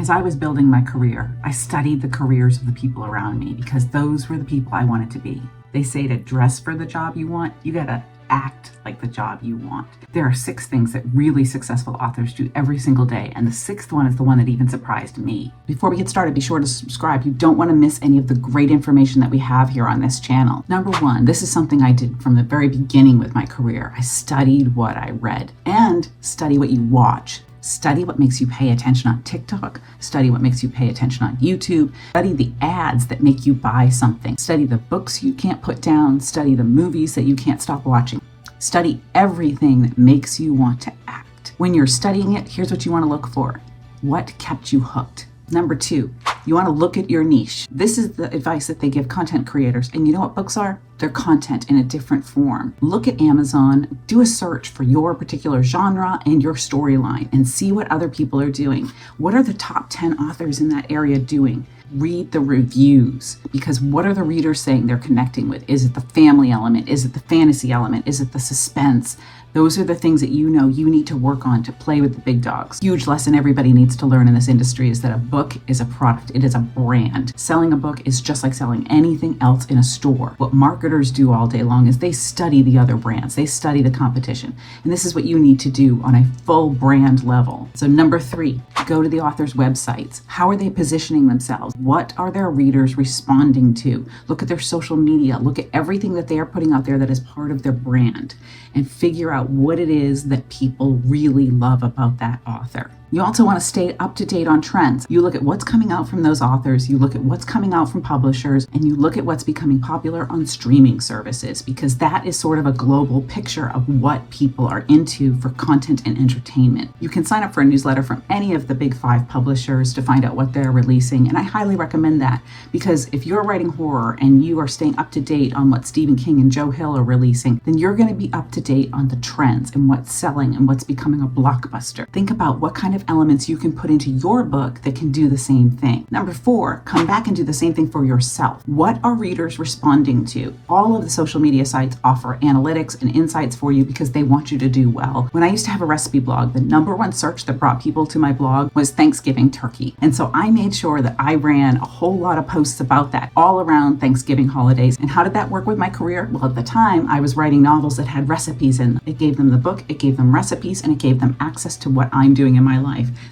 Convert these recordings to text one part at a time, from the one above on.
As I was building my career, I studied the careers of the people around me because those were the people I wanted to be. They say to dress for the job you want, you gotta act like the job you want. There are 6 things that really successful authors do every single day, and the 6th one is the one that even surprised me. Before we get started, be sure to subscribe. You don't want to miss any of the great information that we have here on this channel. Number 1, this is something I did from the very beginning with my career. I studied what I read, and study what you watch. Study what makes you pay attention on TikTok. Study what makes you pay attention on YouTube. Study the ads that make you buy something. Study the books you can't put down. Study the movies that you can't stop watching. Study everything that makes you want to act. When you're studying it, here's what you want to look for. What kept you hooked? Number 2, you want to look at your niche. This is the advice that they give content creators. And you know what books are? They're content in a different form. Look at Amazon, do a search for your particular genre and your storyline and see what other people are doing. What are the top 10 authors in that area doing? Read the reviews, because what are the readers saying they're connecting with? Is it the family element? Is it the fantasy element? Is it the suspense? Those are the things that you know you need to work on to play with the big dogs. Huge lesson everybody needs to learn in this industry is that a book is a product. It is a brand. Selling a book is just like selling anything else in a store. What marketers do all day long is they study the other brands. They study the competition. And this is what you need to do on a full brand level. So number 3, go to the author's websites. How are they positioning themselves? What are their readers responding to? Look at their social media. Look at everything that they are putting out there that is part of their brand and figure out what it is that people really love about that author. You also want to stay up to date on trends. You look at what's coming out from those authors, you look at what's coming out from publishers, and you look at what's becoming popular on streaming services, because that is sort of a global picture of what people are into for content and entertainment. You can sign up for a newsletter from any of the big 5 publishers to find out what they're releasing, and I highly recommend that, because if you're writing horror and you are staying up to date on what Stephen King and Joe Hill are releasing, then you're going to be up to date on the trends and what's selling and what's becoming a blockbuster. Think about what kind of elements you can put into your book that can do the same thing. Number 4, come back and do the same thing for yourself. What are readers responding to? All of the social media sites offer analytics and insights for you because they want you to do well. When I used to have a recipe blog, the number 1 search that brought people to my blog was Thanksgiving turkey. And so I made sure that I ran a whole lot of posts about that all around Thanksgiving holidays. And how did that work with my career? Well, at the time I was writing novels that had recipes in them. It gave them the book, it gave them recipes, and it gave them access to what I'm doing in my life.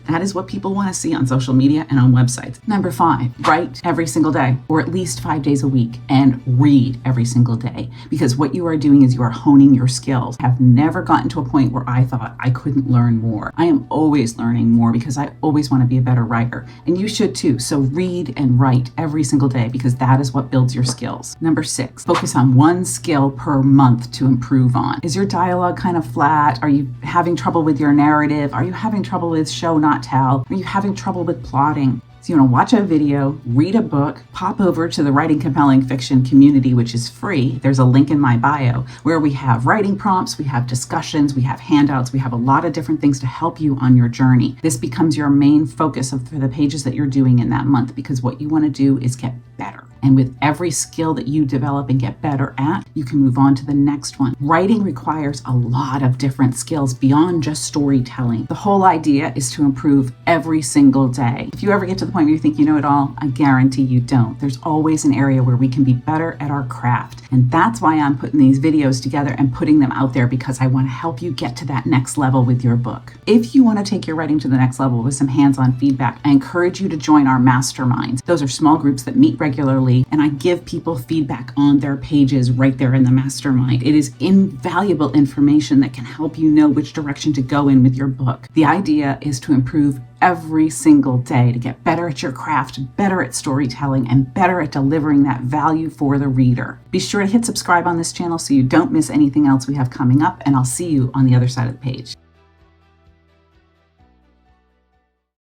That is what people want to see on social media and on websites. Number 5, write every single day, or at least 5 days a week, and read every single day, because what you are doing is you are honing your skills. I have never gotten to a point where I thought I couldn't learn more. I am always learning more because I always want to be a better writer, and you should too. So read and write every single day, because that is what builds your skills. Number 6, focus on 1 skill per month to improve on. Is your dialogue kind of flat? Are you having trouble with your narrative? Are you having trouble with show not tell? Are you having trouble with plotting? So you want to watch a video, read a book, pop over to the Writing Compelling Fiction community, which is free. There's a link in my bio where we have writing prompts, we have discussions, we have handouts, we have a lot of different things to help you on your journey. This becomes your main focus for the pages that you're doing in that month, because what you want to do is get better. And with every skill that you develop and get better at, you can move on to the next one. Writing requires a lot of different skills beyond just storytelling. The whole idea is to improve every single day. If you ever get to the point where you think you know it all, I guarantee you don't. There's always an area where we can be better at our craft. And that's why I'm putting these videos together and putting them out there, because I want to help you get to that next level with your book. If you want to take your writing to the next level with some hands-on feedback, I encourage you to join our masterminds. Those are small groups that meet regularly, and I give people feedback on their pages right there in the mastermind. It is invaluable information that can help you know which direction to go in with your book. The idea is to improve every single day, to get better at your craft, better at storytelling, and better at delivering that value for the reader. Be sure to hit subscribe on this channel so you don't miss anything else we have coming up, and I'll see you on the other side of the page.